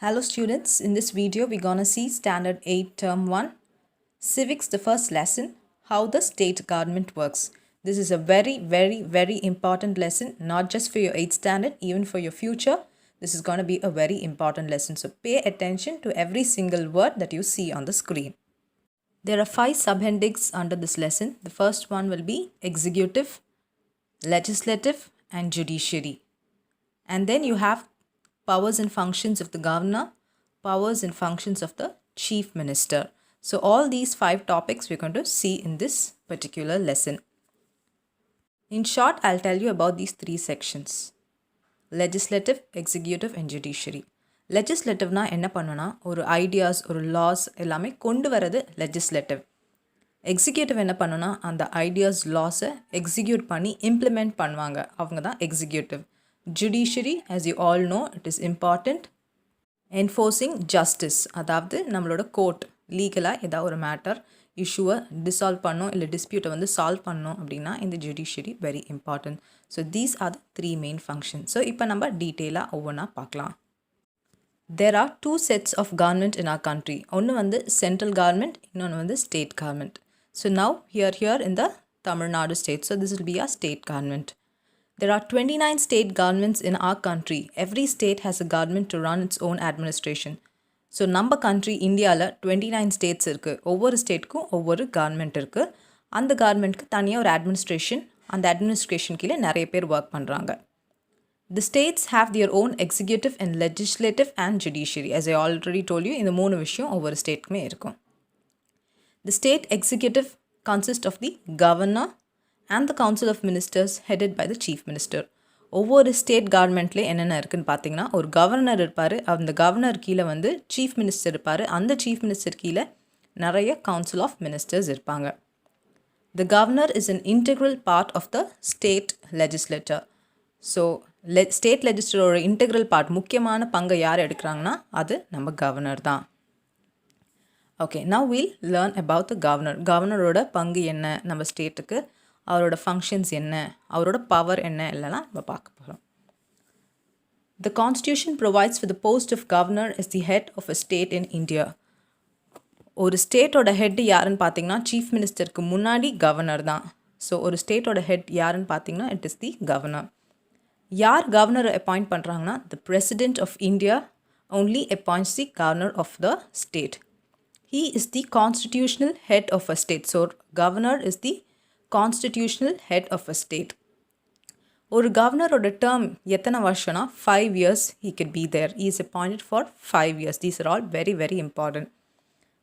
Hello students, in this video we're gonna see Standard 8 Term 1 Civics, the first lesson, how the state government works. This is a very important lesson, not just for your 8th standard, even for your future. This is gonna be a very important lesson. So pay attention to every single word that you see on the screen. There are 5 subheadings under this lesson. The first one will be executive, legislative and judiciary. And then you have powers and functions of the governor, powers and functions of the chief minister. So all these 5 topics we're going to see in this particular lesson. In short, I'll tell you about these 3 sections. Legislative, executive and judiciary. Legislative-na என்ன பண்ணுனா ஒரு ideas ஒரு loss எல்லாமே கொண்டு வரது legislative. Executive என்ன பண்ணுனா அந்த ஐடியாஸ் லாஸை எக்ஸிக்யூட் பண்ணி இம்ப்ளிமெண்ட் பண்ணுவாங்க, அவங்க தான் executive. Judiciary, as you all know, it is important. Enforcing justice, அதாவது நம்மளோட கோர்ட் லீகலாக ஏதாவது ஒரு மேட்டர் இஷ்யூவை டிசால்வ் பண்ணோம் இல்லை டிஸ்பியூட்டை வந்து சால்வ் பண்ணோம் அப்படின்னா இந்த judiciary very important. So these are the 3 main function. So இப்போ நம்ம டீட்டெயிலாக ஒவ்வொன்றா பார்க்கலாம். There are 2 sets of government in our country. ஒன்று வந்து central government, இன்னொன்று வந்து state government. So now here in the Tamil Nadu state, so this will be our state government. There are 29 state governments in our country. Every state has a government to run its own administration. So நம்ம country இந்தியாவில் 29 states இருக்குது. ஒவ்வொரு ஸ்டேட்டுக்கும் ஒவ்வொரு government இருக்குது. அந்த கவர்மெண்ட்க்கு தனியாக ஒரு administration, அந்த அட்மினிஸ்ட்ரேஷன் கீழே நிறைய பேர் ஒர்க் பண்ணுறாங்க. The states have their own executive and legislative and judiciary. As I already told you, இந்த 3 விஷயம் ஒவ்வொரு ஸ்டேட்டுக்குமே இருக்கும். The state executive consists of the governor and the council of ministers headed by the chief minister. ஒவ்வொரு state கவர்மெண்ட்லேயே என்னென்ன இருக்குன்னு பார்த்தீங்கன்னா ஒரு governor இருப்பார், அந்த கவர்னர் கீழே வந்து சீஃப் மினிஸ்டர் இருப்பார், அந்த சீஃப் மினிஸ்டர் கீழே நிறைய கவுன்சில் ஆஃப் மினிஸ்டர்ஸ் இருப்பாங்க. The governor is an integral part of the state legislature. So state லெஜிஸ்லேட்டரோட இன்டெக்ரல் பார்ட் முக்கியமான பங்கை யார் எடுக்கிறாங்கன்னா அது நம்ம கவர்னர் தான். Okay, now we'll learn about the governor. கவர்னரோட பங்கு என்ன நம்ம ஸ்டேட்டுக்கு, அவரோட ஃபங்க்ஷன்ஸ் என்ன, அவரோட பவர் என்ன இல்லைனா நம்ம பார்க்க போகிறோம். The constitution provides for the post of governor as the head of a state in India. ஒரு ஸ்டேட்டோட ஹெட் யாருன்னு பார்த்தீங்கன்னா சீஃப் மினிஸ்டருக்கு முன்னாடி கவர்னர் தான். ஸோ ஒரு ஸ்டேட்டோட ஹெட் யாருன்னு பார்த்தீங்கன்னா இட் இஸ் தி கவர்னர். யார் கவர்னரை அப்பாயிண்ட் பண்ணுறாங்கன்னா the president of India only appoints the governor of the state. He is the constitutional head of a state. So governor is the constitutional head of a state. ஒரு கவர்னரோட term எத்தனை வருஷம்னா 5 years he can be there. He is appointed for 5 years. These are all very important.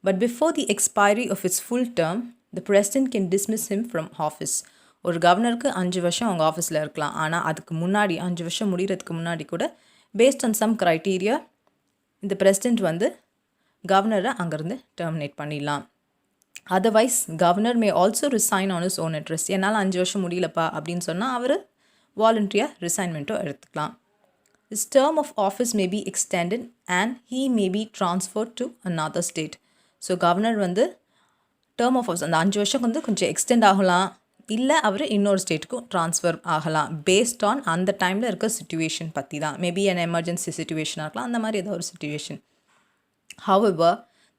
But before the expiry of his full term, the president can dismiss him from office. ஒரு கவர்னருக்கு 5 வருஷம் அவங்க ஆஃபீஸில் இருக்கலாம், ஆனால் அதுக்கு முன்னாடி 5 வருஷம் முடிகிறதுக்கு முன்னாடி கூட பேஸ்ட் ஆன் சம் க்ரைட்டீரியா இந்த பிரசிடெண்ட் வந்து கவர்னரை அங்கேருந்து டெர்மினேட் பண்ணிடலாம். Otherwise governor may also resign on is own interest. என்னால் 5 வருஷம் முடியலப்பா அப்படின்னு சொன்னால் அவர் வாலண்ட்ரியாக ரிசைன்மெண்ட்டோ எடுத்துக்கலாம். His term of office may be extended and he may be transferred to another state. So governor வந்து டேர்ம் ஆஃப் ஆஃபீஸ் அந்த 5 வருஷம் வந்து கொஞ்சம் எக்ஸ்டெண்ட் ஆகலாம், இல்லை அவர் இன்னொரு ஸ்டேட்டுக்கும் ட்ரான்ஸ்ஃபர் ஆகலாம். பேஸ்ட் ஆன் அந்த டைமில் இருக்க சுச்சுவேஷன் பற்றி தான். மேபி an எமர்ஜென்சி சுச்சுவேஷனாக இருக்கலாம், அந்த மாதிரி ஏதோ ஒரு situation. However,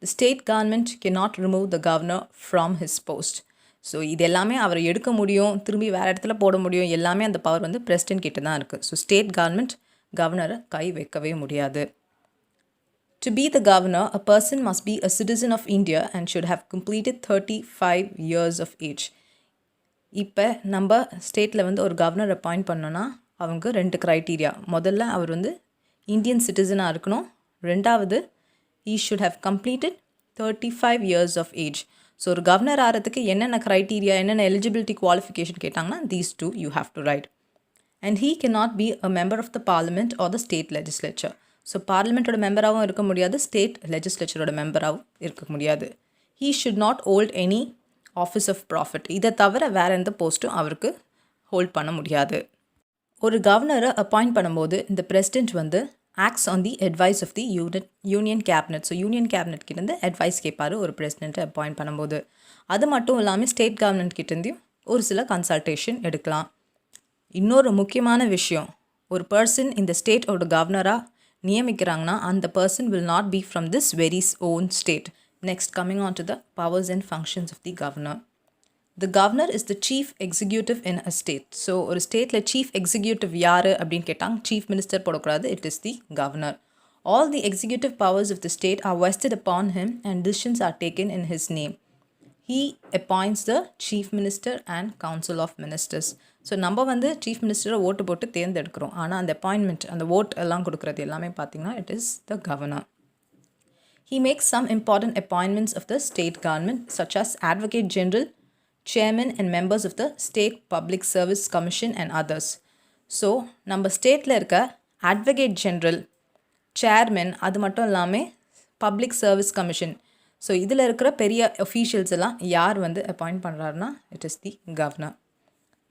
the state government cannot remove the governor from his post. So இது எல்லாமே அவர் எடுக்க முடியும், திரும்பி வேறு இடத்துல போட முடியும், எல்லாமே அந்த பவர் வந்து பிரசிடென்ட் கிட்ட தான் இருக்குது. ஸோ ஸ்டேட் கவர்மெண்ட் கவர்னரை கை வைக்கவே முடியாது. To be the governor, a person must be a citizen of India and should have completed 35 years of age. இப்போ நம்ம ஸ்டேட்டில் வந்து ஒரு கவர்னர் அப்பாயிண்ட் பண்ணோன்னா அவங்க 2 க்ரைட்டீரியா. முதல்ல அவர் வந்து இந்தியன் சிட்டிசனாக இருக்கணும், ரெண்டாவது he should have completed 35 years of age. So ஒரு கவர்னர் ஆகிறதுக்கு என்னென்ன க்ரைட்டீரியா, என்னென்ன எலிஜிபிலிட்டி குவாலிஃபிகேஷன் கேட்டாங்கன்னா these 2 you have to write. And he cannot be a member of the parliament or the state legislature. So பார்லிமெண்ட்டோட மெம்பராகவும் இருக்க முடியாது, state லெஜிஸ்லேச்சரோட மெம்பராகவும் இருக்க முடியாது. He should not hold any office of profit. இதை தவிர வேறு எந்த போஸ்ட்டும் அவருக்கு ஹோல்ட் பண்ண முடியாது. ஒரு கவர்னரை அப்பாயிண்ட் பண்ணும்போது இந்த பிரசிடெண்ட் வந்து acts on the advice of the union cabinet. So union cabinet கிட்டேருந்து அட்வைஸ் கேட்பார் ஒரு பிரசிடெண்ட்டை அப்பாயிண்ட் பண்ணும்போது. அது மட்டும் இல்லாமல் ஸ்டேட் கவர்மெண்ட் கிட்டேருந்தையும் ஒரு சில கன்சல்டேஷன் எடுக்கலாம். இன்னொரு முக்கியமான விஷயம், ஒரு பர்சன் இந்த ஸ்டேட்டோட கவர்னராக நியமிக்கிறாங்கன்னா அந்த person will not be from this very own state. Next, coming on to the powers and functions of the governor. The governor is the chief executive in a state. So ஒரு ஸ்டேட்டில் chief executive யார் அப்படின்னு கேட்டாங்க, chief minister போடக்கூடாது, it is the governor. All the executive powers of the state are vested upon him and decisions are taken in his name. He appoints the chief minister and council of ministers. So நம்ம வந்து chief மினிஸ்டரை ஓட்டு போட்டு தேர்ந்தெடுக்கிறோம், ஆனால் அந்த appointment அந்த vote எல்லாம் கொடுக்குறது எல்லாமே பார்த்திங்கன்னா it is the governor. He makes some important appointments of the state government such as Advocate General, Chairman and members of the State Public Service Commission and others. So நம்ம ஸ்டேட்டில் இருக்க Advocate General, Chairman, அது மட்டும் இல்லாமல் Public Service Commission, so இதில் இருக்கிற பெரிய officials எல்லாம் யார் வந்து அப்பாயிண்ட் பண்ணுறாருன்னா it is the governor.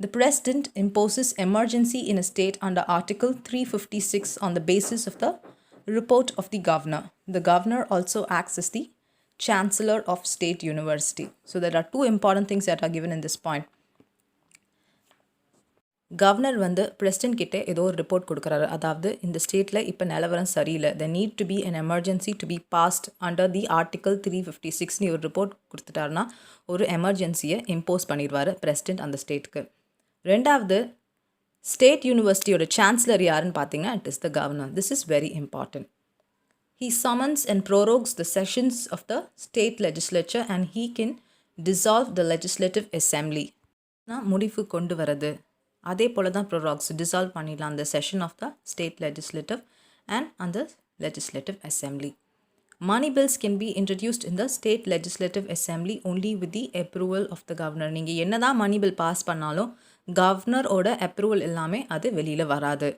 The president imposes emergency in a state under Article 356 on the basis of the report of the governor. The governor also acts as the chancellor of state university. So there are two important things that are given in this point. Governor வந்து president கிட்டே ஏதோ ஒரு report கொடுக்குறாரு, அதாவது இந்த ஸ்டேட்டில் இப்போ நிலவரம் சரியில்லை, the need to be an emergency to be passed under the Article 356 ஒரு ரிப்போர்ட் கொடுத்துட்டாருன்னா ஒரு எமர்ஜென்சியை இம்போஸ் பண்ணிடுவார் பிரசிடென்ட் அந்த ஸ்டேட்டுக்கு. ரெண்டாவது, ஸ்டேட் யூனிவர்சிட்டியோட சான்சலர் யாருன்னு பார்த்தீங்கன்னா it is the governor. This is very important. He summons and prorogues the sessions of the state legislature and he can dissolve the legislative assembly. முடிவு கொண்டு வரது, அதே போல தான் ப்ரோராக்ஸ் டிசால்வ் பண்ணிடலாம் அந்த session of the state legislative and அந்த legislative assembly. Money bills can be introduced in the state legislative assembly only with the approval of the governor. நீங்கள் என்ன தான் மணி பில் பாஸ் பண்ணாலும் கவர்னரோட அப்ரூவல் எல்லாமே அது வெளியில் வராது.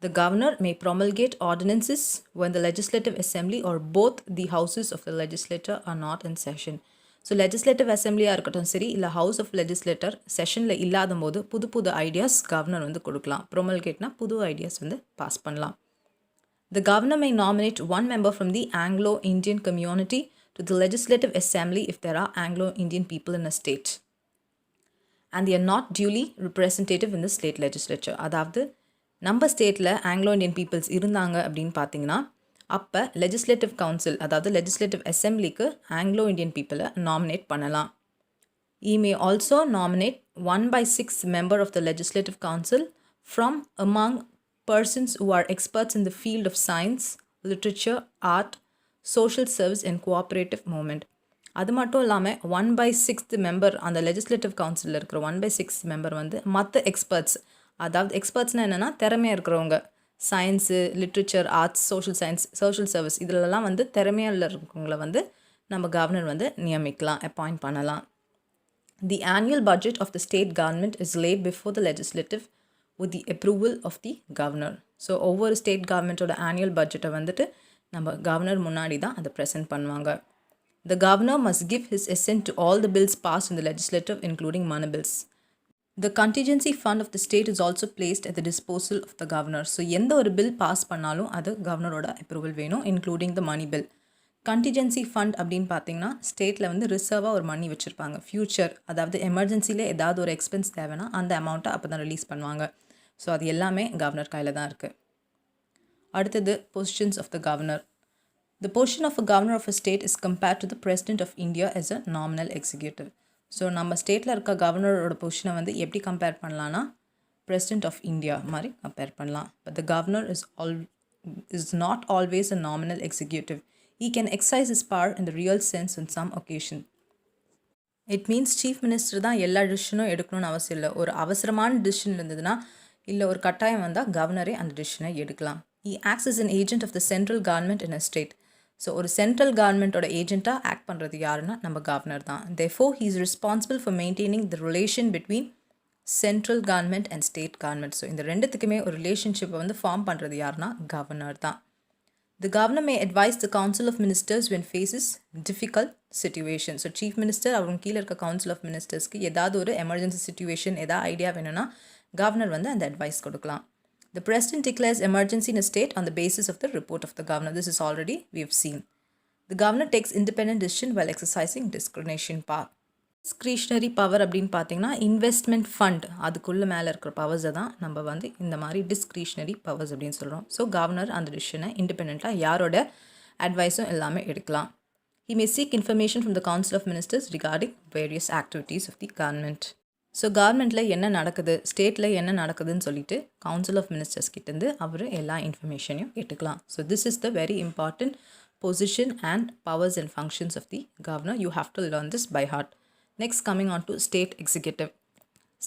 The governor may promulgate ordinances when the legislative assembly or both the houses of the legislature are not in session. So legislative அசம்பிளியாக இருக்கட்டும் சரி, இல்லை ஹவுஸ் ஆஃப் லெஜிஸ்லேட்டர் செஷனில் இல்லாத போது புது புது ஐடியாஸ் கவர்னர் வந்து கொடுக்கலாம். ப்ரொமல்கேட்னா புது ஐடியாஸ் வந்து பாஸ் பண்ணலாம். The governor may nominate one member from the Anglo-Indian community to the legislative assembly if there are Anglo-Indian people in a state and they are not duly representative in the state legislature. அதாவது நம்ம ஸ்டேட்டில் Anglo Indian peoples இருந்தாங்க அப்படின்னு பார்த்தீங்கன்னா அப்போ legislative council அதாவது legislative அசம்பிளிக்கு Anglo Indian பீப்புளை nominate பண்ணலாம். He may also nominate 1/6 member of the legislative council from among persons who are experts in the field of science, literature, art, social service and cooperative movement. அது மட்டும் இல்லாமல் 1/6 member அந்த legislative கவுன்சிலில் இருக்கிற 1/6 member வந்து மற்ற experts, அதாவது எக்ஸ்பர்ட்ஸ்னால் என்னென்னா திறமையாக இருக்கிறவங்க, science, literature, arts, social science, social service இதிலெல்லாம் வந்து திறமையாக இருக்கிறவங்கள வந்து நம்ம கவர்னர் வந்து நியமிக்கலாம், அப்பாயிண்ட் பண்ணலாம். The annual budget of the state government is laid before the legislative with the approval of the governor. So ஒவ்வொரு ஸ்டேட் கவர்மெண்ட்டோட ஆனுவல் பட்ஜெட்டை வந்துட்டு நம்ம கவர்னர் முன்னாடி தான் அதை ப்ரெசென்ட் பண்ணுவாங்க. The governor must give his assent to all the bills passed in the legislative including money bills. The contingency fund of the state is also placed at the disposal of the governor. So எந்த ஒரு bill pass பண்ணாலும் அது கவர்னரோட approval வேணும், including the money bill. Contingency fund அப்படின்னு பார்த்தீங்கன்னா ஸ்டேட்டில் வந்து ரிசர்வாக ஒரு மணி வச்சுருப்பாங்க, ஃப்யூச்சர் அதாவது எமர்ஜென்சியில் ஏதாவது ஒரு எக்ஸ்பென்ஸ் தேவைன்னா அந்த அமௌண்ட்டை அப்போ தான் ரிலீஸ் பண்ணுவாங்க. ஸோ அது எல்லாமே கவர்னர் கையில் தான் இருக்குது. அடுத்தது positions of the governor. The position of a governor of a state is compared to the president of India as a nominal executive. So நம்ம ஸ்டேட்டில் இருக்க கவர்னரோட பொசிஷனை வந்து எப்படி கம்பேர் பண்ணலான்னா president of India மாதிரி கம்பேர் பண்ணலாம். But the governor is not always a nominal executive. He can exercise his power in the real sense on some occasion. It means chief minister தான் எல்லா டிசிஷனும் எடுக்கணும்னு அவசியம் இல்லை. ஒரு அவசரமான டிசிஷன் இருந்ததுன்னா இல்லை ஒரு கட்டாயம் வந்தால் கவர்னரே அந்த டிசிஷனை எடுக்கலாம். He acts as an agent of the central government in a state. So ஒரு சென்ட்ரல் கவர்மெண்ட்டோட ஏஜெண்ட்டாக ஆக்ட் பண்ணுறது யாருன்னா நம்ம கவர்னர் தான். Therefore, he is responsible for maintaining the relation between central government and state government. So இந்த ரெண்டுத்துக்குமே ஒரு ரிலேஷன்ஷிப்பை வந்து ஃபார்ம் பண்ணுறது யாருன்னா கவர்னர் தான். The governor may advise the council of ministers when faces difficult situation. So chief minister அவங்க கீழே இருக்க கவுன்சில் ஆஃப் மினிஸ்டர்ஸ்க்கு ஏதாவது ஒரு எமர்ஜென்சி சிச்சுவேஷன் ஏதாவது ஐடியா வேணும்னா கவர்னர் வந்து அந்த அட்வைஸ் கொடுக்கலாம். The president declares emergency in a state on the basis of the report of the governor. This is already we have seen. The governor takes independent decision while exercising discretion power. Discretionary power அப்படின்னு பார்த்தீங்கன்னா investment fund அதுக்குள்ளே மேலே இருக்கிற பவர்ஸை தான் நம்ம வந்து இந்த மாதிரி டிஸ்க்ரிஷனரி பவர்ஸ் அப்படின்னு சொல்கிறோம். ஸோ கவர்னர் அந்த டிசிஷனை இண்டிபெண்ட்டாக யாரோட அட்வைஸும் எல்லாமே எடுக்கலாம். He may seek information from the Council of Ministers regarding various activities of the government. So கவர்மெண்ட்டில் என்ன நடக்குது, ஸ்டேட்டில் என்ன நடக்குதுன்னு சொல்லிட்டு கவுன்சில் ஆஃப் மினிஸ்டர்ஸ் கிட்டேருந்து அவர் எல்லா இன்ஃபர்மேஷனையும் எடுக்கலாம். So this is the very important position and powers and functions of the governor. You have to learn this by heart. Next coming on to state executive.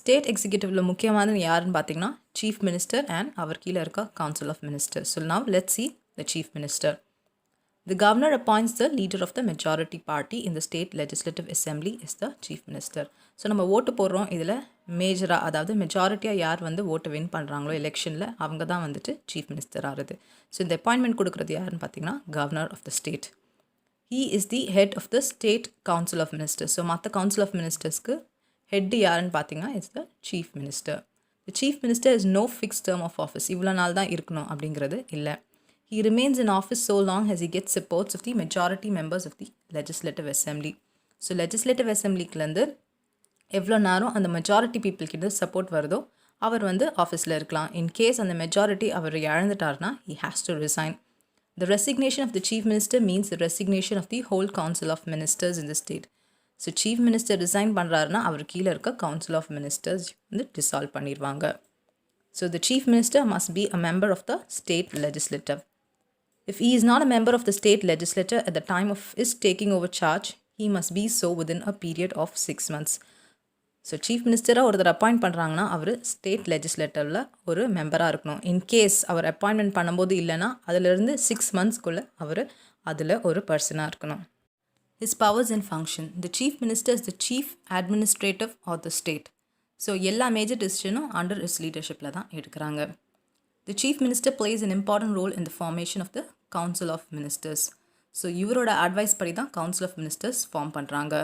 State எக்ஸிக்யூட்டிவில் முக்கியமானது யாருன்னு பார்த்தீங்கன்னா chief minister and அவர் கீழே இருக்க council of minister. So now let's see the chief minister. The governor appoints the leader of the majority party in the state legislative assembly is the chief minister. So நம்ம ஓட்டு போடுறோம், இதில் மேஜராக அதாவது மெஜாரிட்டியாக யார் வந்து ஓட்டு வின் பண்ணுறாங்களோ எலெக்ஷனில் அவங்க தான் வந்துட்டு சீஃப் மினிஸ்டர் ஆகுது. ஸோ இந்த அப்பாயின்மெண்ட் கொடுக்குறது யாருன்னு பார்த்தீங்கன்னா governor of the state. He is the head of the state council of ministers. So மற்ற council of ministersக்கு ஹெட் யாருன்னு பார்த்தீங்கன்னா it's the chief minister. The chief minister is no fixed term of office. இவ்வளோ நாள் தான் இருக்கணும் அப்படிங்கிறது இல்லை. He remains in office so long as he gets supports of the majority members of the legislative assembly. So legislative assemblyக்குலேருந்து எவ்வளோ நேரம் அந்த majority பீப்புள்கிட்ட support வருதோ அவர் வந்து ஆஃபீஸில் இருக்கலாம். இன்கேஸ் அந்த மெஜாரிட்டி அவர் இழந்துட்டார்னா he has to resign. The resignation of the chief minister means the resignation of the whole council of ministers in the state. So chief minister resign பண்ணுறாருன்னா அவர் கீழே இருக்க கவுன்சில் ஆஃப் மினிஸ்டர்ஸ் வந்து dissolve பண்ணிடுவாங்க. So the chief minister must be a member of the state legislative. If he is not a member of the state legislature at the time of his taking over charge, he must be so within a period of 6 months. So chief மினிஸ்டராக ஒருத்தர் appoint பண்ணுறாங்கன்னா அவர் state லெஜிஸ்லேட்டரில் ஒரு மெம்பராக இருக்கணும். In case அவர் appointment பண்ணும்போது இல்லைன்னா அதிலிருந்து 6 monthsக்குள்ளே அவர் அதில் ஒரு பர்சனாக இருக்கணும். His powers and function. The chief minister is the chief administrative of the state. So எல்லா மேஜர் டிசிஷனும் அண்டர் his லீடர்ஷிப்பில் தான் எடுக்கிறாங்க. The chief minister plays an important role in the formation of the council of ministers. So இவரோட advice படி தான் council of ministers form பண்ணுறாங்க.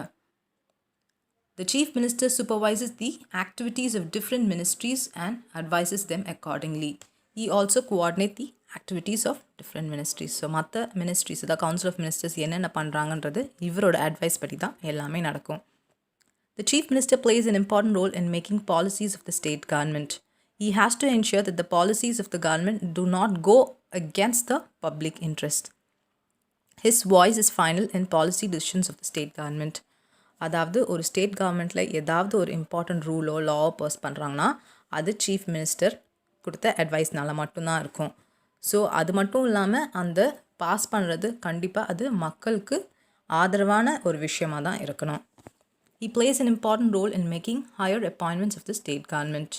The chief minister supervises the activities of different ministries and advises them accordingly. He also coordinates the activities of different ministries. So மற்ற ministries அதாவது council of ministers என்னென்ன பண்ணுறாங்கன்றது இவரோட advice படி தான் எல்லாமே நடக்கும். The chief minister plays an important role in making policies of the state government. He has to ensure that the policies of the government do not go against the public interest. His voice is final in policy decisions of the state government. அதாவது ஒரு state கவர்மெண்ட்டில் ஏதாவது ஒரு important ரூலோ Lao pass பண்ணுறாங்கன்னா அது chief minister கொடுத்த அட்வைஸ்னால மட்டும்தான் இருக்கும். ஸோ அது மட்டும் இல்லாமல் அந்த பாஸ் பண்ணுறது கண்டிப்பாக அது மக்களுக்கு ஆதரவான ஒரு விஷயமாக தான் இருக்கணும். He plays an important role in making higher appointments of the state government.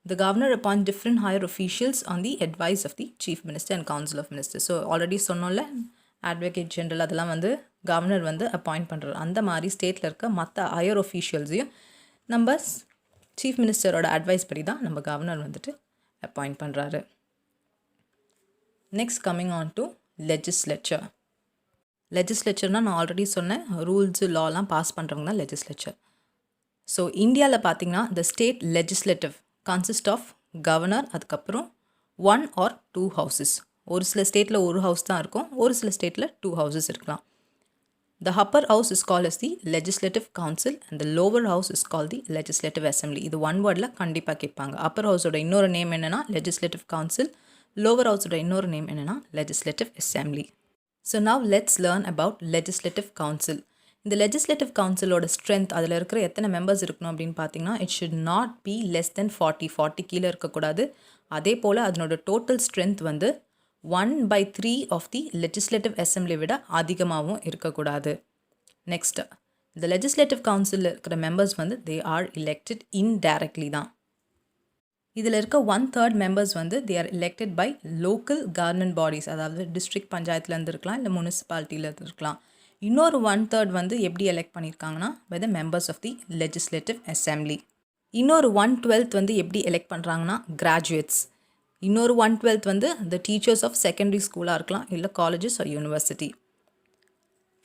The governor appoints different higher officials on the advice of the chief minister and council of ministers. So already சொன்னோம்ல advocate general அதெல்லாம் வந்து governor வந்து appoint பண்ணுறாரு. அந்த மாதிரி ஸ்டேட்டில் இருக்க மற்ற ஹையர் ஒஃபீஷியல்ஸையும் நம்ம சீஃப் மினிஸ்டரோட அட்வைஸ் படி தான் நம்ம கவர்னர் வந்துட்டு அப்பாயிண்ட் பண்ணுறாரு. Next coming on to legislature. லெஜிஸ்லேச்சர்னால் நான் ஆல்ரெடி சொன்னேன் ரூல்ஸு லாலாம் பாஸ் பண்ணுறவங்க தான் லெஜிஸ்லேச்சர். ஸோ இந்தியாவில் பார்த்தீங்கன்னா the state legislative consist of governor, அதுக்கப்புறம் 1 or 2 houses. ஒரு சில ஸ்டேட்டில் ஒரு ஹவுஸ் தான் இருக்கும், ஒரு சில ஸ்டேட்டில் 2 houses இருக்கலாம். The upper house is called as the legislative council and the lower house is called the legislative assembly. இது ஒன் வேர்டில் கண்டிப்பாக கேட்பாங்க. அப்பர் ஹவுஸோட இன்னொரு நேம் என்னென்னா legislative council, lower ஹவுஸோட இன்னொரு நேம் என்னென்னா legislative assembly. So now let's learn about legislative council. இந்த legislative councilோட strength அதில் இருக்கிற எத்தனை மெம்பர்ஸ் இருக்கணும் அப்படின்னு பார்த்தீங்கன்னா it should not be less than 40 கீழே இருக்கக்கூடாது. அதே போல் அதனோட டோட்டல் ஸ்ட்ரென்த் வந்து 1/3 of the legislative assembly விட அதிகமாகவும் இருக்கக்கூடாது. நெக்ஸ்ட் இந்த legislative council இருக்கிற மெம்பர்ஸ் வந்து they are elected indirectly தான். இதில் இருக்க 1/3 மெம்பர்ஸ் வந்து they are elected by local government bodies, அதாவது டிஸ்ட்ரிக்ட் பஞ்சாயத்துலேருந்து இருக்கலாம் இல்லை முனிசிபாலிட்டியிலேருந்து இருக்கலாம். இன்னொரு 1/3 வந்து எப்படி எலெக்ட் பண்ணியிருக்காங்கன்னா by the members of the legislative assembly. இன்னொரு 1/12 வந்து எப்படி எலெக்ட் பண்ணுறாங்கன்னா கிராஜுவேட்ஸ். இன்னொரு 1/12 வந்து the teachers of secondary ஸ்கூலாக இருக்கலாம் இல்லை காலேஜஸ் or யூனிவர்சிட்டி.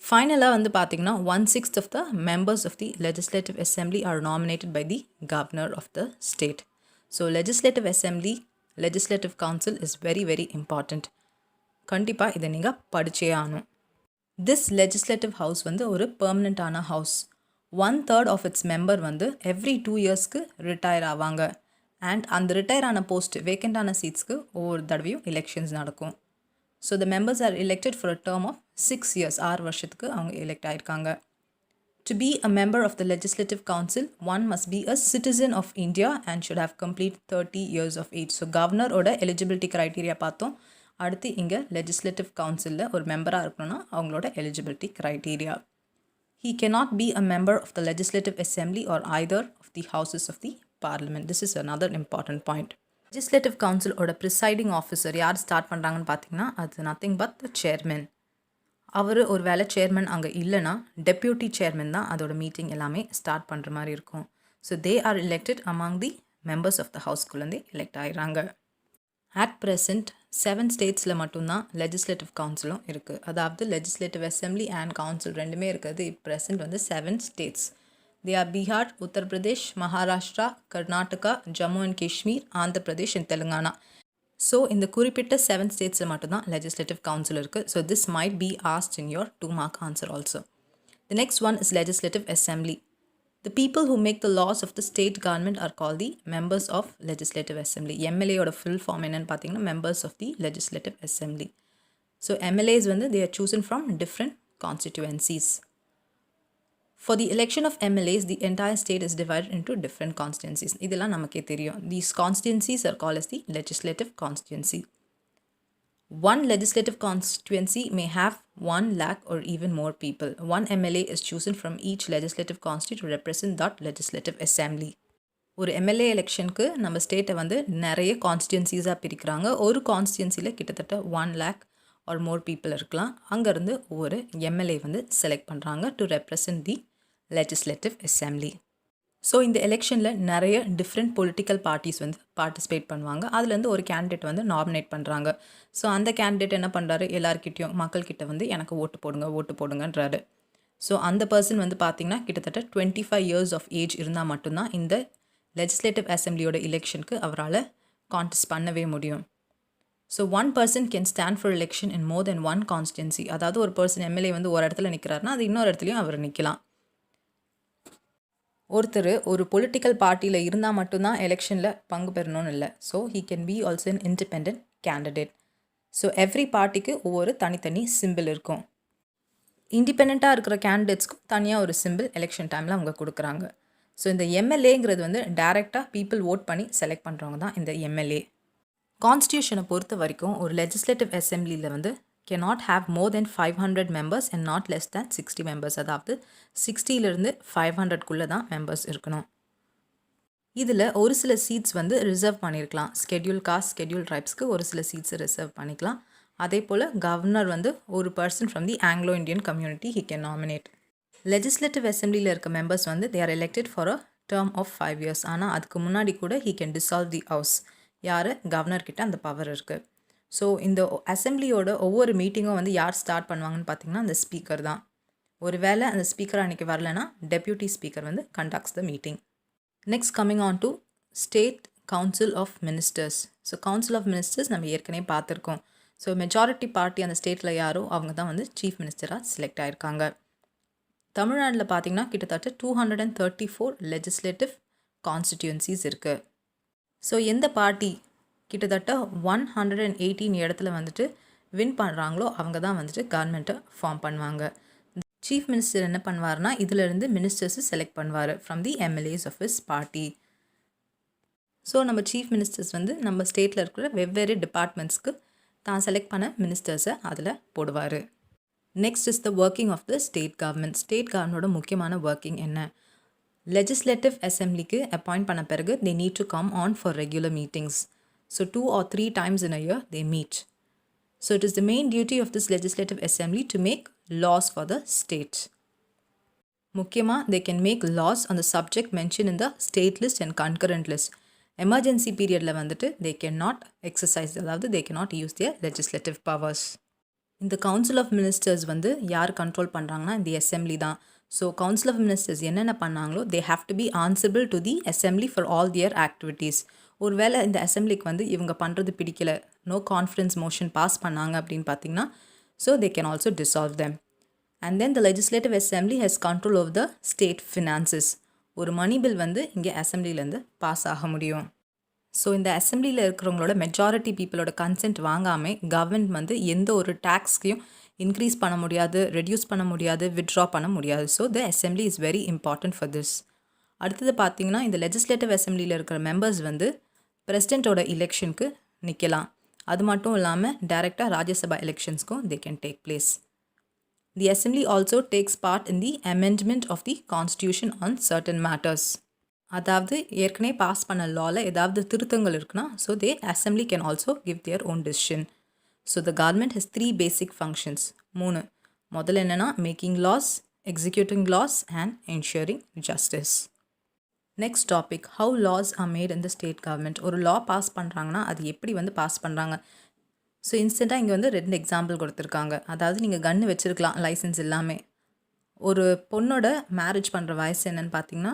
ஃபைனலாக வந்து பார்த்திங்கன்னா 1/6 of the members of the legislative assembly are nominated by the governor of the state. So legislative assembly, legislative council is very very important. கண்டிப்பாக இதை நீங்கள் படிச்சே ஆகணும். திஸ் legislative house வந்து ஒரு பெர்மனண்ட்டான ஹவுஸ். 1/3 ஆஃப் இட்ஸ் மெம்பர் வந்து every 2 இயர்ஸ்க்கு retire ஆவாங்க. அண்ட் அந்த ரிட்டையர் ஆன போஸ்ட் வேக்கண்டான சீட்ஸ்க்கு ஒவ்வொரு தடவையும் எலெக்ஷன்ஸ் நடக்கும். So the members are elected for a term of 6 years, 6 வருஷத்துக்கு அவங்க எலெக்ட் ஆயிருக்காங்க. To be a member of the Legislative Council, one must be a citizen of India and should have complete 30 years of age. So governor ஓட eligibility criteria பார்த்தோம். அடுத்து இங்கே legislative councilல ஒரு மெம்பராக இருக்கணும்னா அவங்களோட eligibility criteria. He cannot be a member of the Legislative Assembly or either of the houses of the Parliament. This is another important point. Legislative Council ஓட presiding officer யார் start பண்ணுறாங்கன்னு பார்த்தீங்கன்னா அது nothing but the chairman. அவர் ஒரு வேளை chairman அங்கே இல்லைனா deputy chairman தான் அதோட மீட்டிங் எல்லாமே ஸ்டார்ட் பண்ணுற மாதிரி இருக்கும். So they are elected among the members of the ஹவுஸ்குள்ளேருந்தே எலெக்ட் ஆகிறாங்க. அட் ப்ரெசண்ட் 7 ஸ்டேட்ஸில் மட்டும்தான் லெஜிஸ்லேட்டிவ் கவுன்சிலும் இருக்குது. அதாவது லெஜிஸ்லேட்டிவ் அசம்பிளி அண்ட் கவுன்சில் ரெண்டுமே இருக்கிறது ப்ரெசண்ட் வந்து 7 states. They are Bihar, Uttar Pradesh, Maharashtra, Karnataka, Jammu and Kashmir, Andhra Pradesh and Telangana. So இந்த குறிப்பிட்ட 7 ஸ்டேட்ஸில் மட்டும்தான் லெஜிஸ்லேட்டிவ் கவுன்சில் இருக்குது. So this might be asked in your 2 mark answer also. The next one is legislative assembly. The people who make the laws of the state government are called the members of legislative assembly. எம்எல்ஏயோட full form என்னன்னு பார்த்தீங்கன்னா members of the legislative assembly. So MLAs வந்து they are chosen from different constituencies. For the election of MLAs, the entire state is divided into different constituencies. இதெல்லாம் நமக்கே தெரியும். These constituencies are called as the legislative constituency. One legislative constituency may have 1 lakh or even more people. One MLA is chosen from each legislative constituency to represent that legislative assembly. ஒரு MLA எலெக்ஷனுக்கு நம்ம ஸ்டேட்டை வந்து நிறைய கான்ஸ்டியூன்சிஸாக பிரிக்கிறாங்க. ஒரு கான்ஸ்டியூன்சியில் கிட்டத்தட்ட 1 lakh or more people இருக்கலாம். அங்கேருந்து ஒரு எம்எல்ஏ வந்து செலக்ட் பண்ணுறாங்க to represent the legislative assembly. So இந்த எலெக்ஷனில் நிறைய டிஃப்ரெண்ட் பொலிட்டிக்கல் பார்ட்டிஸ் வந்து பார்ட்டிசிபேட் பண்ணுவாங்க. அதுலேருந்து ஒரு கேண்டிடேட் வந்து நாமினேட் பண்ணுறாங்க. ஸோ அந்த கேண்டிடேட் என்ன பண்ணுறாரு, எல்லாருக்கிட்டையும் மக்கள்கிட்ட வந்து எனக்கு ஓட்டு போடுங்கன்றாரு. ஸோ அந்த பர்சன் வந்து பார்த்திங்கன்னா கிட்டத்தட்ட 25 years ஆஃப் ஏஜ் இருந்தால் மட்டும்தான் இந்த லெஜிஸ்லேட்டிவ் அசம்பிளியோட எலெக்ஷனுக்கு அவரால் கான்டெஸ்ட் பண்ணவே முடியும். So one person can stand for election in more then one constituency. அதாவது ஒரு பர்சன் எம்எல்ஏ வந்து ஒரு இடத்துல நிற்கிறாருன்னா அது இன்னொரு இடத்துலையும் அவர் நிற்கலாம். ஒருத்தர் ஒரு பொலிட்டிக்கல் பார்ட்டியில் இருந்தால் மட்டும்தான் எலெக்ஷனில் பங்கு பெறணும்னு இல்லை. So he can be also an independent candidate. So every பார்ட்டிக்கு ஒவ்வொரு தனித்தனி சிம்பிள் இருக்கும். இண்டிபெண்ட்டாக இருக்கிற கேண்டிடேட்ஸ்க்கும் தனியாக ஒரு சிம்பிள் எலெக்ஷன் டைமில் அவங்க கொடுக்குறாங்க. ஸோ இந்த எம்எல்ஏங்கிறது வந்து டைரெக்டாக பீப்புள் ஓட் பண்ணி செலக்ட் பண்ணுறவங்க தான் இந்த எம்எல்ஏ. கான்ஸ்டியூஷனை பொறுத்த வரைக்கும் ஒரு லெஜிஸ்லேட்டிவ் அசம்பிளியில் வந்து cannot have more than 500 members and not less than 60 members. அதாவது 60லேருந்து 500குள்ளே தான் மெம்பர்ஸ் இருக்கணும். இதில் ஒரு சில சீட்ஸ் வந்து ரிசர்வ் பண்ணியிருக்கலாம். ஸ்கெட்யூல் காஸ்ட், ஸ்கெட்யூல் ட்ரைப்ஸ்க்கு ஒரு சில சீட்ஸை ரிசர்வ் பண்ணிக்கலாம். அதே போல் கவர்னர் வந்து ஒரு person from the Anglo Indian community he can nominate. Legislative அசம்பிளியில் இருக்க மெம்பர்ஸ் வந்து they are elected for a term of 5 years. ஆனால் அதுக்கு முன்னாடி கூட he can dissolve the house. யார் கவர்னர்கிட்ட அந்த பவர் இருக்குது. ஸோ இந்த அசம்பிளியோட ஒவ்வொரு மீட்டிங்கும் வந்து யார் ஸ்டார்ட் பண்ணுவாங்கன்னு பார்த்தீங்கன்னா அந்த ஸ்பீக்கர் தான். ஒரு வேளை அந்த ஸ்பீக்கர் அன்றைக்கி வரலன்னா டெப்யூட்டி ஸ்பீக்கர் வந்து conducts the meeting. Next coming on to state council of ministers. So council of ministers நம்ம ஏற்கனவே பார்த்துருக்கோம். ஸோ மெஜாரிட்டி பார்ட்டி அந்த ஸ்டேட்டில் யாரோ அவங்க தான் வந்து சீஃப் மினிஸ்டராக செலக்ட் ஆகிருக்காங்க. தமிழ்நாட்டில் பார்த்திங்கன்னா கிட்டத்தட்ட 234 லெஜிஸ்லேட்டிவ் கான்ஸ்டிடியூன்சிஸ் இருக்குது. ஸோ எந்த பார்ட்டி கிட்டத்தட்ட 118 இடத்துல வந்துட்டு வின் பண்ணுறாங்களோ அவங்க தான் வந்துட்டு கவர்மெண்ட்டை ஃபார்ம் பண்ணுவாங்க. சீஃப் மினிஸ்டர் என்ன பண்ணுவார்னா இதிலிருந்து மினிஸ்டர்ஸை செலக்ட் பண்ணுவார் from the MLAs of his party. So நம்ம சீஃப் மினிஸ்டர்ஸ் வந்து நம்ம ஸ்டேட்டில் இருக்கிற வெவ்வேறு டிபார்ட்மெண்ட்ஸ்க்கு தான் செலக்ட் பண்ண மினிஸ்டர்ஸை அதில் போடுவார். Next is the working of the state government. State கவர்மெண்டோட முக்கியமான ஒர்க்கிங் என்ன? லெஜிஸ்லேட்டிவ் அசம்பிளிக்கு அப்பாயிண்ட் பண்ண பிறகு they need to come on for regular meetings. So 2 or 3 times in a year they meet. So it is the main duty of this legislative assembly to make laws for the state. முக்கியமா they can make laws on the subject mentioned in the state list and concurrent list. Emergency periodல வந்துட்டு they cannot exercise, அதாவது they cannot use their legislative powers. இந்த council of ministers வந்து யார் control பண்ணுறாங்கன்னா இந்த assembly தான். So council of ministers என்னென்ன பண்ணாங்களோ they have to be answerable to the assembly for all their activities. ஒரு வேளை இந்த அசம்பிளிக்கு வந்து இவங்க பண்ணுறது பிடிக்கல, நோ கான்ஃபிடன்ஸ் மோஷன் பாஸ் பண்ணாங்க அப்படின்னு பார்த்தீங்கன்னா so they can also dissolve them. And then the legislative assembly has control over the state finances. ஒரு மணி பில் வந்து இங்கே அசம்பிளிலேருந்து பாஸ் ஆக முடியும். ஸோ இந்த அசம்பிளியில் இருக்கிறவங்களோட மெஜாரிட்டி பீப்புளோட கன்சென்ட் வாங்காமல் கவர்மெண்ட் வந்து எந்த ஒரு டேக்ஸ்க்கையும் இன்க்ரீஸ் பண்ண முடியாது, ரெடியூஸ் பண்ண முடியாது, வித்ட்ரா பண்ண முடியாது. So the assembly is very important for this. அடுத்தது பார்த்திங்கன்னா இந்த லெஜிஸ்லேட்டிவ் அசம்பிளியில் இருக்கிற மெம்பர்ஸ் வந்து பிரசிடெண்ட்டோட எலெக்ஷனுக்கு நிற்கலாம். அது மட்டும் இல்லாமல் டைரெக்டாக ராஜ்யசபா எலெக்ஷன்ஸ்க்கும் they can take place. The assembly also takes part in the amendment of the constitution on certain matters. அதாவது ஏற்கனவே பாஸ் பண்ண லாவில் ஏதாவது திருத்தங்கள் இருக்குன்னா so they assembly can also give their own decision. So the government has 3 basic functions. 3. முதல்ல என்னென்னா making laws, executing laws and ensuring justice. Next topic, how laws are made in the state government. ஒரு law pass பண்ணுறாங்கன்னா அது எப்படி வந்து pass பண்ணுறாங்க. So இன்ஸ்டண்ட்டாக இங்கே வந்து 2 எக்ஸாம்பிள் கொடுத்துருக்காங்க. அதாவது நீங்கள் கன்று வச்சுருக்கலாம் லைசன்ஸ் இல்லாமல். ஒரு பொண்ணோட மேரேஜ் பண்ணுற வயசு என்னென்னு பார்த்தீங்கன்னா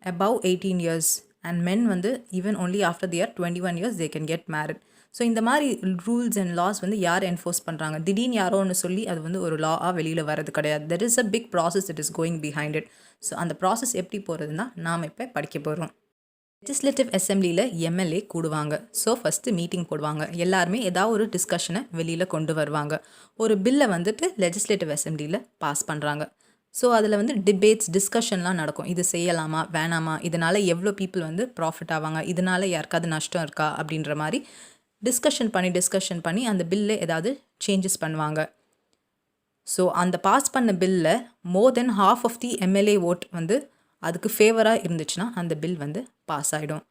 above 18 years and men வந்து even only after they are 21 years they can get married. So இந்த மாதிரி ரூல்ஸ் அண்ட் லாஸ் வந்து யார் என்ஃபோர்ஸ் பண்ணுறாங்க. திடீர்னு யாரோ ஒன்று சொல்லி அது வந்து ஒரு லாவாக வெளியில் வரது கிடையாது. There is a big process it is going behind it. So அந்த ப்ராசஸ் எப்படி போகிறதுனா நாம் இப்போ படிக்க போகிறோம். லெஜிஸ்லேட்டிவ் அசம்பிளியில் எம்எல்ஏ கூடுவாங்க. ஸோ ஃபஸ்ட்டு மீட்டிங் போடுவாங்க. எல்லாருமே ஏதாவது ஒரு டிஸ்கஷனை வெளியில் கொண்டு வருவாங்க. ஒரு பில்லை வந்துட்டு லெஜிஸ்லேட்டிவ் அசம்பிளியில் பாஸ் பண்ணுறாங்க. ஸோ அதில் வந்து டிபேட்ஸ், டிஸ்கஷன்லாம் நடக்கும். இது செய்யலாமா வேணாமா, இதனால் எவ்வளோ பீப்புள் வந்து ப்ராஃபிட் ஆவாங்க, இதனால் யாருக்காவது நஷ்டம் இருக்கா அப்படின்ற மாதிரி டிஸ்கஷன் பண்ணி அந்த பில்லை ஏதாவது சேஞ்சஸ் பண்ணுவாங்க. ஸோ அந்த பாஸ் பண்ண பில்லில் more then half of the MLA vote வந்து அதுக்கு ஃபேவராக இருந்துச்சுன்னா அந்த பில் வந்து பாஸ் ஆகிடும்.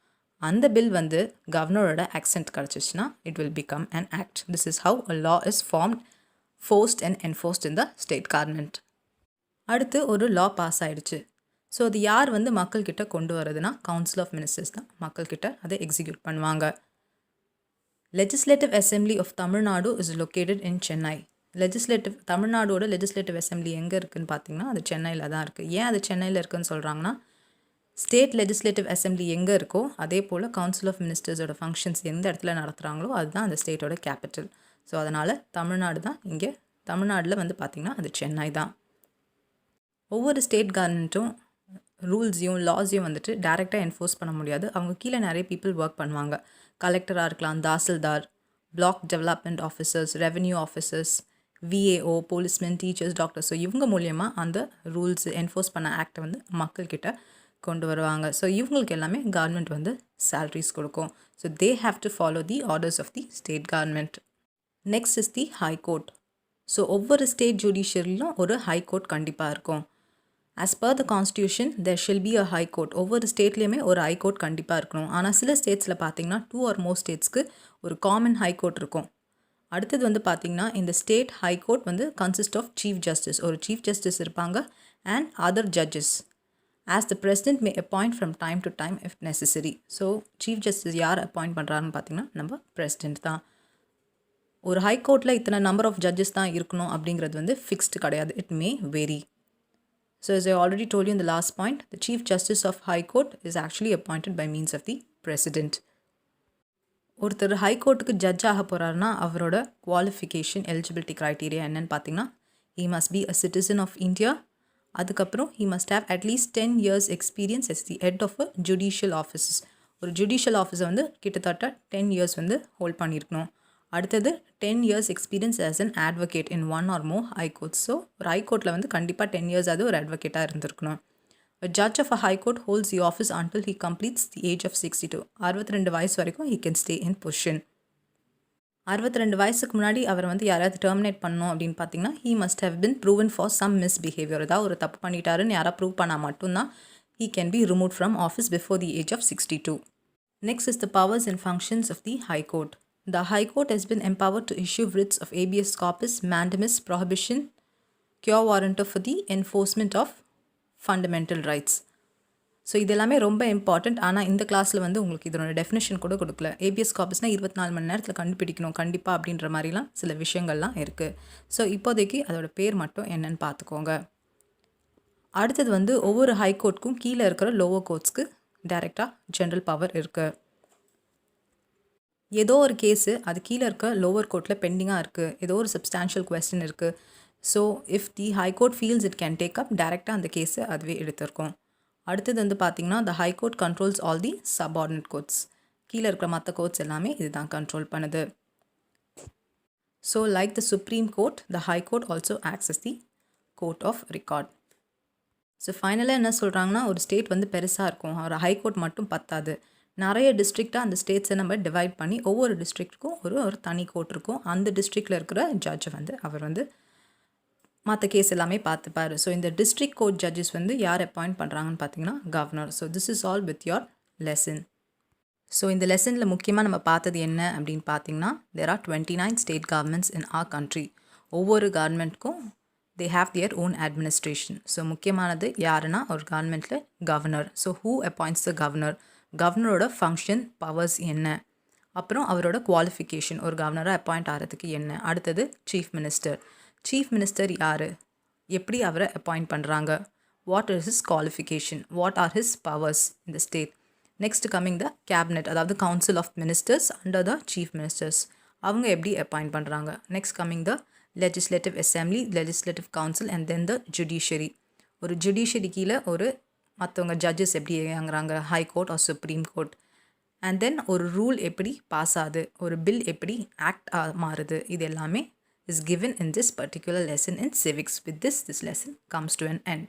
அந்த பில் வந்து கவர்னரோட அக்சென்ட் கிடச்சிச்சுன்னா it will become an act. This is how a law is formed, forced and enforced in the state government. அடுத்து ஒரு லா பாஸ் ஆகிடுச்சு. ஸோ அது யார் வந்து மக்கள்கிட்ட கொண்டு வரதுன்னா கவுன்சில் ஆஃப் மினிஸ்டர்ஸ் தான் மக்கள்கிட்ட அதை எக்ஸிக்யூட் பண்ணுவாங்க. Legislative assembly of Tamil Nadu is located in Chennai. தமிழ்நாடோட லெஜிஸ்லேட்டிவ் அசம்பிளி எங்கே இருக்குதுன்னு பார்த்தீங்கன்னா அது சென்னையில் தான் இருக்குது. ஏன் அது சென்னையில் இருக்குதுன்னு சொல்கிறாங்கன்னா ஸ்டேட் லெஜிஸ்லேட்டிவ் அசம்பிளி எங்கே இருக்கோ அதே போல் கவுன்சில் ஆஃப் மினிஸ்டர்ஸோட ஃபங்க்ஷன்ஸ் எந்த இடத்துல நடத்துகிறாங்களோ அதுதான் அந்த ஸ்டேட்டோட கேபிட்டல். ஸோ அதனால் தமிழ்நாடு தான் இங்கே. தமிழ்நாட்டில் வந்து பார்த்திங்கன்னா அது சென்னை தான். ஒவ்வொரு ஸ்டேட் கவர்மெண்ட்டும் ரூல்ஸையும் லாஸையும் வந்துட்டு டைரெக்டாக என்ஃபோர்ஸ் பண்ண முடியாது. அவங்க கீழே நிறைய பீப்புள் ஒர்க் பண்ணுவாங்க. கலெக்டராக இருக்கலாம், tahsildar, black development officers, revenue officers, VAO, policemen, teachers, doctors. So இவங்க மூலியமாக அந்த ரூல்ஸ் என்ஃபோர்ஸ் பண்ண ஆக்டை வந்து மக்கள்கிட்ட கொண்டு வருவாங்க. ஸோ இவங்களுக்கு எல்லாமே கவர்மெண்ட் வந்து சேலரிஸ் கொடுக்கும். So they have to follow the orders of the state government. Next is the high court. So ஒவ்வொரு ஸ்டேட் ஜுடிஷியரிலும் ஒரு ஹை கோர்ட் கண்டிப்பாக இருக்கும். As per the constitution there shall be a high court. ஒவ்வொரு ஸ்டேட்லேயுமே ஒரு high court கண்டிப்பாக இருக்கணும். ஆனால் சில ஸ்டேட்ஸில் பார்த்தீங்கன்னா 2 or more ஸ்டேட்ஸ்க்கு ஒரு காமன் ஹை கோர்ட் இருக்கும். அடுத்தது வந்து பார்த்திங்கன்னா இந்த ஸ்டேட் ஹை கோர்ட் வந்து கன்சிஸ்ட் ஆஃப் சீஃப் ஜஸ்டிஸ். ஒரு சீஃப் ஜஸ்டிஸ் இருப்பாங்க and other judges. As the president May appoint from time to time if necessary. So chief justice யார் அப்பாயிண்ட் பண்ணுறாருன்னு பார்த்திங்கன்னா நம்ம பிரசிடென்ட் தான். ஒரு ஹை கோர்ட்டில் இத்தனை நம்பர் ஆஃப் ஜட்ஜஸ் தான் இருக்கணும் அப்படிங்கிறது வந்து ஃபிக்ஸ்டு கிடையாது. It may vary. So as I already told you in the last point, the Chief Justice of High Court is actually appointed by means of the President. ஒருத்தர் high கோர்ட்டுக்கு judge ஆக போகிறாருன்னா அவரோட qualification, eligibility criteria என்னென்னு பார்த்தீங்கன்னா he must be a citizen of India. அதுக்கப்புறம் he must have at least 10 years experience as the head of a judicial office. ஒரு judicial ஆஃபீஸை வந்து கிட்டத்தட்ட 10 years வந்து ஹோல்ட் பண்ணியிருக்கணும். அடுத்தது 10 years experience as an advocate in 1 or more high courts. So ஒரு high கோர்ட்டில் வந்து கண்டிப்பாக 10 years அது ஒரு அட்வொகேட்டாக இருந்திருக்கணும். A judge of a high court holds the office until he completes the age of 62. 62 வயசு வரைக்கும் he can stay in position. 62 வயசுக்கு முன்னாடி அவர் வந்து யாராவது டெர்மினேட் பண்ணணும் அப்படின்னு பார்த்தீங்கன்னா he must have been proven for some misbehavior. ஏதாவது ஒரு தப்பு பண்ணிட்டாருன்னு யாராவது ப்ரூவ் பண்ணால் மட்டும்தான் he can be removed from office before the age of 62. Next is the powers and functions of the High Court. The High Court has been empowered to issue writs of habeas corpus, mandamus, prohibition, cure warrant for the enforcement of fundamental rights. So இது எல்லாமே ரொம்ப important. ஆனால் இந்த கிளாஸில் வந்து உங்களுக்கு இதனோட definition கூட கொடுக்கல. ஏபிஎஸ் காப்பீஸ்னால் 24 மணி நேரத்தில் கண்டுபிடிக்கணும் கண்டிப்பாக அப்படின்ற மாதிரிலாம் சில விஷயங்கள்லாம் இருக்குது. ஸோ இப்போதைக்கு அதோட பேர் மட்டும் என்னன்னு பார்த்துக்கோங்க. அடுத்தது வந்து ஒவ்வொரு ஹை கோர்ட்டுக்கும் கீழே இருக்கிற லோவர் கோர்ட்ஸ்க்கு டைரெக்டாக ஜென்ரல் பவர் இருக்குது. ஏதோ ஒரு கேஸு அது கீழே இருக்க லோவர் கோர்ட்டில் பெண்டிங்காக இருக்குது, ஏதோ ஒரு சப்ஸ்டான்ஷியல் கொஸ்டின் இருக்குது, so if the high court feels it can take up டைரெக்டாக அந்த கேஸை அதுவே எடுத்திருக்கோம். அடுத்தது வந்து பார்த்திங்கன்னா the high court controls all the subordinate courts. கீழே இருக்கிற மற்ற கோர்ட்ஸ் எல்லாமே இதுதான் கண்ட்ரோல் பண்ணுது. So like the supreme court the high court also acts as the court of record. So ஃபைனலாக என்ன சொல்கிறாங்கன்னா ஒரு ஸ்டேட் வந்து பெருசாக இருக்கும், ஒரு ஹை கோர்ட் மட்டும் பத்தாது, நிறைய டிஸ்ட்ரிக்டாக அந்த ஸ்டேட்ஸை நம்ம டிவைட் பண்ணி ஒவ்வொரு டிஸ்ட்ரிக்ட்டுக்கும் ஒரு தனி கோர்ட் இருக்கும். அந்த டிஸ்ட்ரிக்டில் இருக்கிற ஜட்ஜை வந்து அவர் வந்து மற்ற கேஸ் எல்லாமே பார்த்துப்பார். ஸோ இந்த டிஸ்ட்ரிக்ட் கோர்ட் ஜட்ஜஸ் வந்து யார் அப்பாயிண்ட் பண்ணுறாங்கன்னு பார்த்தீங்கன்னா governor. So this is all with your lesson. So இந்த லெசனில் முக்கியமாக நம்ம பார்த்தது என்ன அப்படின்னு பார்த்தீங்கன்னா there are 29 state governments in our country. ஒவ்வொரு கவர்மெண்ட்க்கும் they have their own administration. ஸோ முக்கியமானது யாருன்னா ஒரு கவர்மெண்ட்டில் governor. So who appoints the governor? கவர்னரோட ஃபங்க்ஷன் பவர்ஸ் என்ன, அப்புறம் அவரோட குவாலிஃபிகேஷன், ஒரு கவர்னராக அப்பாயிண்ட் ஆகிறதுக்கு என்ன. அடுத்தது சீஃப் மினிஸ்டர். சீஃப் மினிஸ்டர் யார், எப்படி அவரை அப்பாயிண்ட் பண்ணுறாங்க, what is his qualification, what are his powers இந்த state. Next coming the cabinet, அதாவது council of ministers under the chief ministers, அவங்க எப்படி அப்பாயிண்ட் பண்ணுறாங்க. Next coming the legislative assembly, legislative council and then the judiciary. ஒரு judiciary கீழே ஒரு மற்றவங்க judges எப்படி இயங்குறாங்க, high court or supreme court. And then ஒரு ரூல் எப்படி பாஸ் ஆகுது, ஒரு பில் எப்படி ஆக்ட் மாறுது, இது எல்லாமே is given in this particular lesson in civics. With this lesson comes to an end.